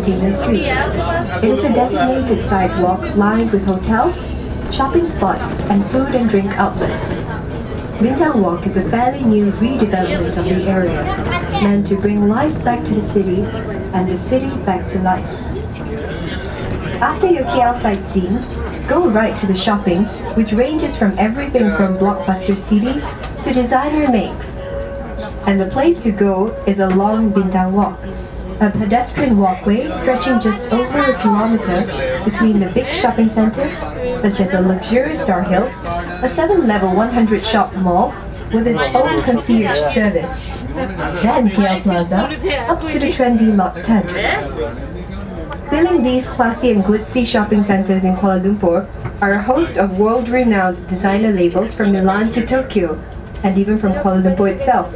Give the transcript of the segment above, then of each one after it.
entertainment street. It is a designated sidewalk lined with hotels, shopping spots, and food and drink outlets. Bintang Walk is a fairly new redevelopment of the area, meant to bring life back to the city and the city back to life. After your KL sightseeing, go right to the shopping, which ranges from everything from blockbuster CDs to designer makes. And the place to go is along Bintang Walk, a pedestrian walkway stretching just over a kilometer between the big shopping centers, such as a luxurious Star Hill, a 7-level 100-shop mall with its own concierge service, then KL Plaza, up to the trendy Lot 10. Filling these classy and glitzy shopping centers in Kuala Lumpur are a host of world-renowned designer labels from Milan to Tokyo, and even from Kuala Lumpur itself.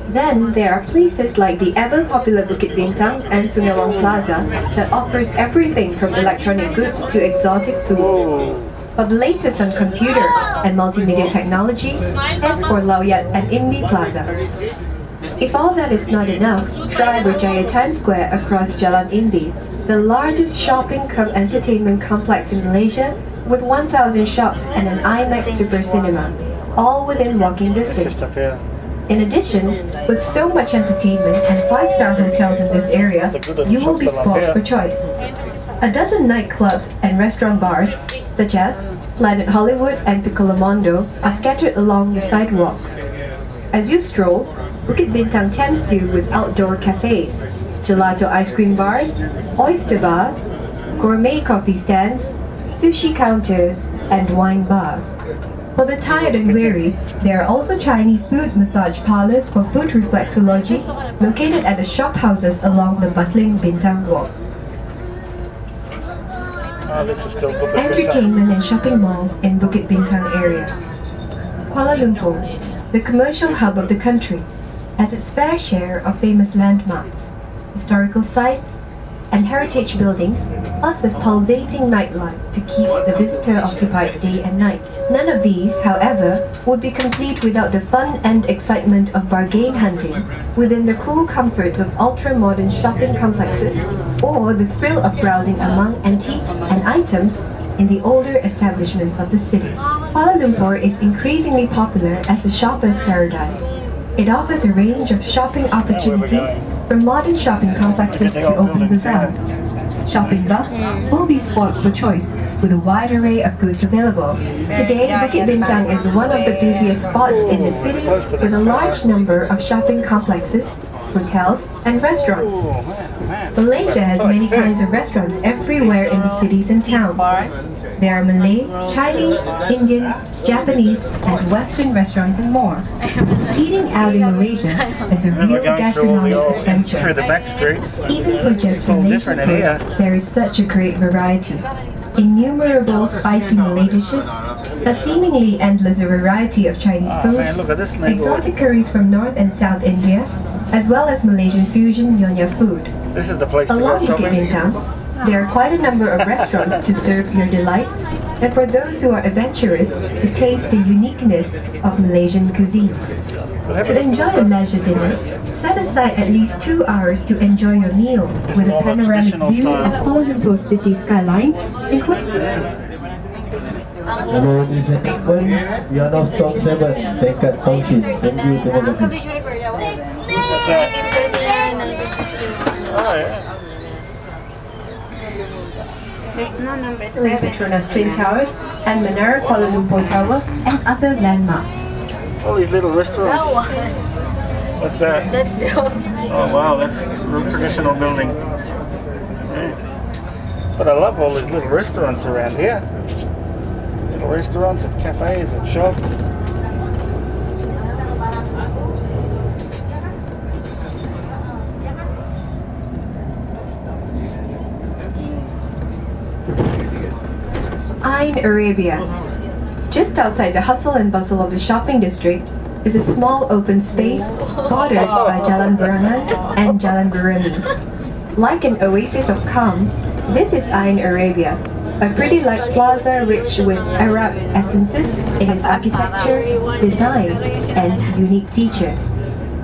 Then there are places like the ever-popular Bukit Bintang and Sungei Plaza that offers everything from electronic goods to exotic food. For the latest on computer and multimedia technology, head for Lowyat and Imbi Plaza. If all that is not enough, try Berjaya Times Square across Jalan Imbi, the largest shopping cum entertainment complex in Malaysia, with 1,000 shops and an IMAX Super Cinema, all within walking distance. In addition, with so much entertainment and 5-star hotels in this area, you will be spoiled for choice. A dozen nightclubs and restaurant bars, such as Planet Hollywood and Piccolomondo, are scattered along the sidewalks. As you stroll, Bukit Bintang tempts you with outdoor cafes, gelato ice cream bars, oyster bars, gourmet coffee stands, sushi counters, and wine bars. For the tired and weary, there are also Chinese food massage parlors for food reflexology located at the shop houses along the bustling Bintang Walk. This is still Bukit Entertainment and shopping malls in Bukit Bintang area. Kuala Lumpur, the commercial hub of the country, has its fair share of famous landmarks, historical sites, and heritage buildings, plus a pulsating nightlife to keep the visitor occupied day and night. None of these, however, would be complete without the fun and excitement of bargain hunting within the cool comforts of ultra-modern shopping complexes, or the thrill of browsing among antiques and items in the older establishments of the city. Kuala Lumpur is increasingly popular as a shopper's paradise. It offers a range of shopping opportunities from modern shopping complexes to open bazaars. Shopping buffs will be spoiled for choice with a wide array of goods available. Today, Bukit Bintang is one of the busiest spots in the city with a large number of shopping complexes, hotels, and restaurants. Malaysia has many kinds of restaurants everywhere in the cities and towns. There are Malay, Chinese, Indian, Japanese, and Western restaurants and more. Eating out in Malaysia is a real gastronomic adventure. Through the back streets. Even for just Malaysian food, there is such a great variety. Innumerable spicy Malay dishes, a seemingly endless variety of Chinese food, exotic curries from North and South India, as well as Malaysian fusion Nyonya food. This is the place to go Along shopping. Bukit Bintang, there are quite a number of restaurants to serve your delights, and for those who are adventurous, to taste the uniqueness of Malaysian cuisine. To enjoy a leisure dinner, set aside at least 2 hours to enjoy your meal with a panoramic view of Kuala Lumpur city skyline, including... Hello, ladies and gentlemen, we are now stop 7, Dekat Township. Thank you, terima kasih. What's that? Oh, yeah. There's no number Three 7. Petronas Twin Towers and Menara Kuala Lumpur Tower and other landmarks. All these little restaurants. What's that? That's the Oh wow, that's a traditional building. Yeah. But I love all these little restaurants around here. Little restaurants and cafes and shops. Ain Arabia. Just outside the hustle and bustle of the shopping district is a small open space bordered by Jalan Berangan and Jalan Beremi. Like an oasis of calm, this is Ain Arabia, a pretty light plaza rich with Arab essences in its architecture, design, and unique features.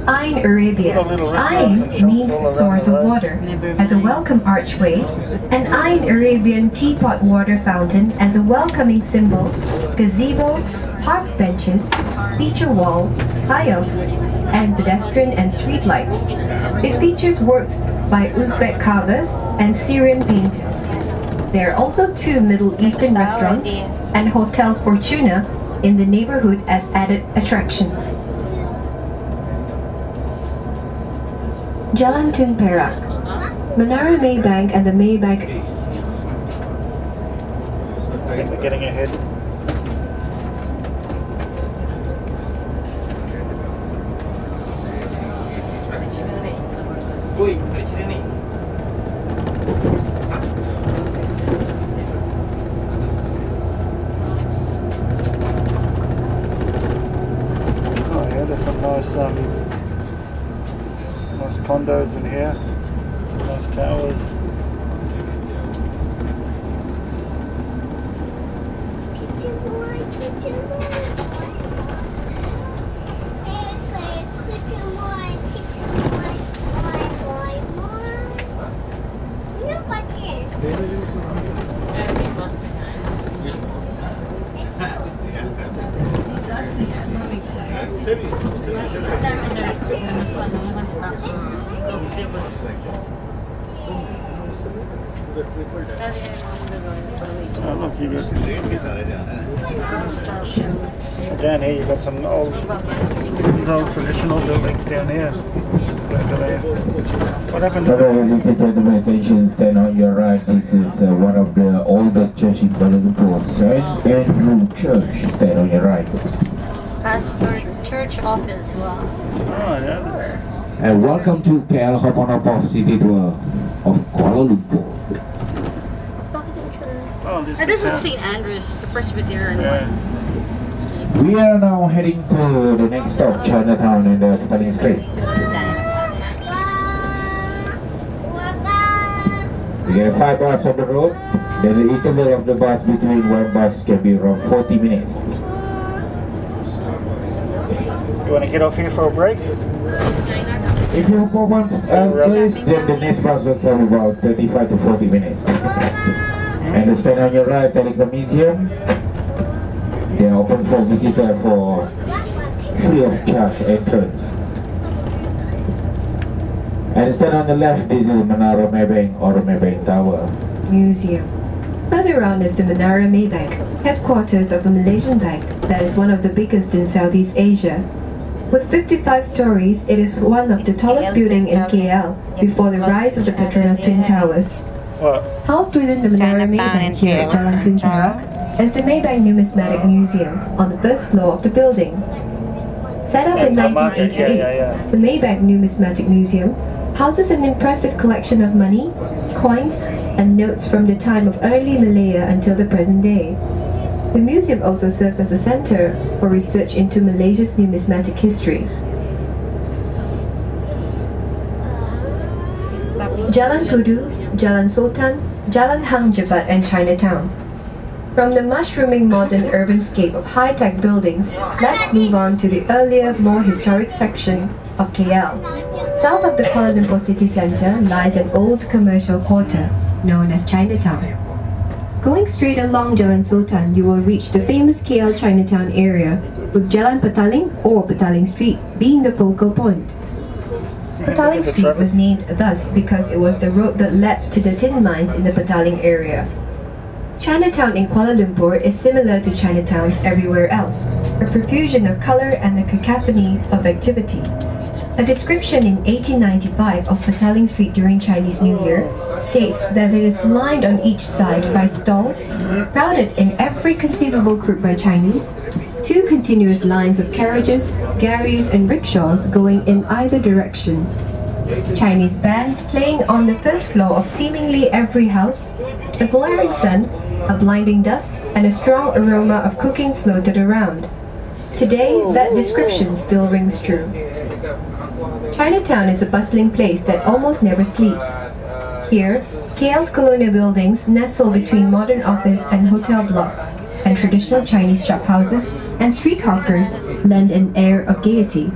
Ain Arabia. Little restaurants and shops Ain means all around source the of roads. water. As a welcome archway, an Ain Arabian teapot water fountain as a welcoming symbol, gazebo, park benches, feature wall, kiosks, and pedestrian and street lights. It features works by Uzbek carvers and Syrian painters. There are also 2 Middle Eastern restaurants and Hotel Fortuna in the neighborhood as added attractions. Jalan Tun Perak. Menara Maybank and the Maybank. I think we're getting ahead. Oh yeah, there's some nice condos in here, nice towers. Oh, look, you got down here. You've got some these old traditional buildings down here. Over there. What happened to Ladies and gentlemen, attention, stand on your right. This is one of the oldest churches in Kuala Lumpur, St. Andrew Church. Stand on your right. Pastor church office. Wow. Oh yeah, that's... And welcome to KL Hoponopoh City Tour of Kuala Lumpur. Oh, This is St. Andrews, the Presbyterian one. Yeah. We are now heading to the next stop, Chinatown and the Petaling Street. We get 5 bus on the road. Then the interval of the bus between one bus can be around 40 minutes. You want to get off here for a break? If you go one place, then the next bus will come about 35 to 40 minutes. And the stand on your right, Telecom Museum. They are open for visitors for free of charge entrance. And the stand on the left, this is Menara Maybank or Maybank Tower. Museum. Further on is the Menara Maybank, headquarters of a Malaysian bank that is one of the biggest in Southeast Asia. With 55 stories, it is one of the tallest buildings in KL before the rise of the Petronas Twin Towers. What? Housed within the Menara Maybank here at Jalan Tun Perak is the Maybank Numismatic Museum on the first floor of the building. Set up in 1988, the Maybank Numismatic Museum houses an impressive collection of money, coins, and notes from the time of early Malaya until the present day. The museum also serves as a center for research into Malaysia's numismatic history. Jalan Pudu, Jalan Sultan, Jalan Hang Jebat, and Chinatown. From the mushrooming modern urbanscape of high-tech buildings, let's move on to the earlier, more historic section of KL. South of the Kuala Lumpur city centre lies an old commercial quarter known as Chinatown. Going straight along Jalan Sultan, you will reach the famous KL Chinatown area, with Jalan Petaling or Petaling Street being the focal point. Petaling Street was named thus because it was the road that led to the tin mines in the Petaling area. Chinatown in Kuala Lumpur is similar to Chinatowns everywhere else, a profusion of color and a cacophony of activity. A description in 1895 of Petaling Street during Chinese New Year states that it is lined on each side by stalls, crowded in every conceivable group by Chinese, 2 continuous lines of carriages, gharries, and rickshaws going in either direction. Chinese bands playing on the first floor of seemingly every house, a glaring sun, a blinding dust, and a strong aroma of cooking floated around. Today, that description still rings true. Chinatown is a bustling place that almost never sleeps. Here, KL's colonial buildings nestle between modern office and hotel blocks, and traditional Chinese shophouses and street hawkers lend an air of gaiety.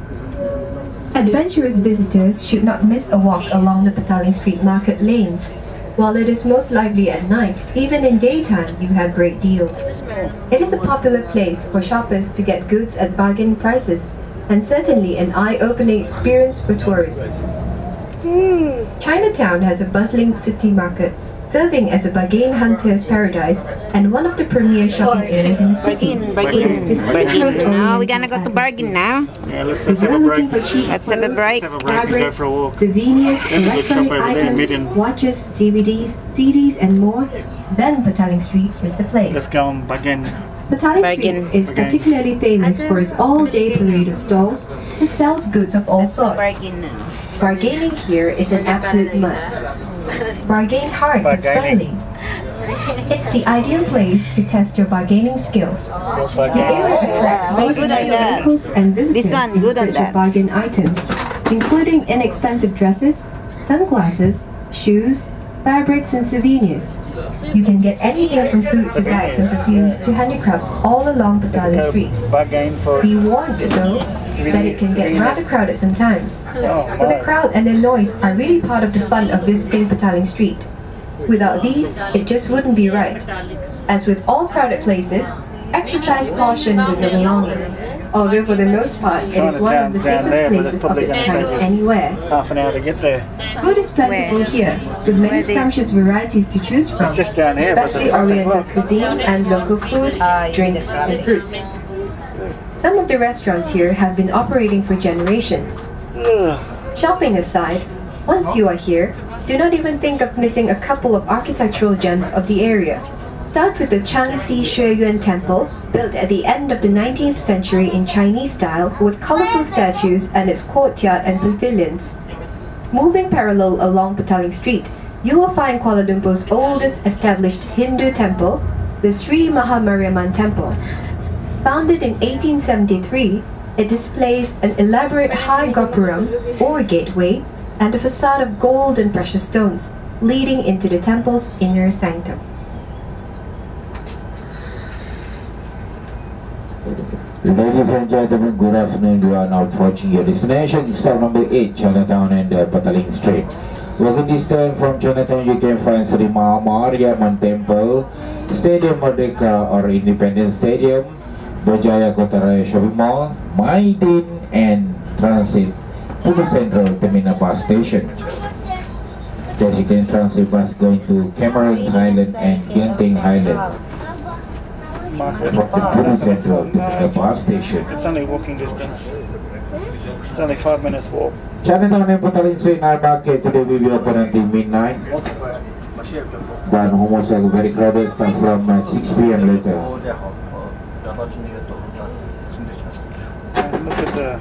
Adventurous visitors should not miss a walk along the Petaling Street market lanes. While it is most lively at night, even in daytime you have great deals. It is a popular place for shoppers to get goods at bargain prices, and certainly an eye-opening experience for tourists. Chinatown has a bustling city market, serving as a bargain hunter's paradise and one of the premier shopping areas in the city. Bargain. Now we're gonna go to bargain now. Yeah, let's If have you're a break. looking for cheap Let's have a break. Let's have a break and go fabrics, for a walk. souvenirs, There's a good shop electronic over there, items, Midden. watches, DVDs, CDs and more, then Petaling Street is the place. Let's go on Bagan. Petaling Bargain. Street is Bargain. particularly famous for its all-day parade of stalls that sells goods of all sorts. Bargain now. Bargaining here is an absolute must. Bargain hard but friendly. It's the ideal place to test your bargaining skills. The area attracts Very both good at that. locals and visitors This one, in good at search that. of bargain items, including inexpensive dresses, sunglasses, shoes, fabrics, and souvenirs. You can get anything from food to bags and perfumes to handicrafts all along Petaling Street. Bagan for Be warned, though, that it can get rather crowded sometimes. oh But the my. crowd and the noise are really part of the fun of visiting Petaling Street. Without these, it just wouldn't be right. As with all crowded places, exercise caution with your belongings. Although for the most part, it is one of the Chinatown's down safest there, but it's places of probably its gonna kind take us anywhere. Half an hour to get there. Food is plentiful here, with many Where they- scrumptious varieties to choose from, It's just down here, but the especially traffic oriental block. cuisine and local food, drink, and fruits. Some of the restaurants here have been operating for generations. Shopping aside, once you are here, do not even think of missing a couple of architectural gems of the area. Start with the Changxi Shueyuan Temple, built at the end of the 19th century in Chinese style with colorful statues and its courtyard and pavilions. Moving parallel along Petaling Street, you will find Kuala Lumpur's oldest established Hindu temple, the Sri Mahamariamman Temple. Founded in 1873, it displays an elaborate high gopuram, or gateway, and a facade of gold and precious stones, leading into the temple's inner sanctum. Ladies and gentlemen, good afternoon. You are now watching your destination, stop number 8, Chinatown and Petaling Street. Walking distance from Chinatown, you can find Sri Mahamariamman Temple, Stadium Merdeka or Independence Stadium, Berjaya Kota Raya Shopping Mall, Maidin, and transit to the Central Terminal Bus Station. There's again transit bus going to Cameron Highland and Genting Highland. Market. From the Central Terminal Bus Station. It's only walking distance. It's only 5 minutes walk. Chinatown and Petaling Street Night Market today will be open until midnight. But almost very crowded, start from 6 p.m. later. And look at the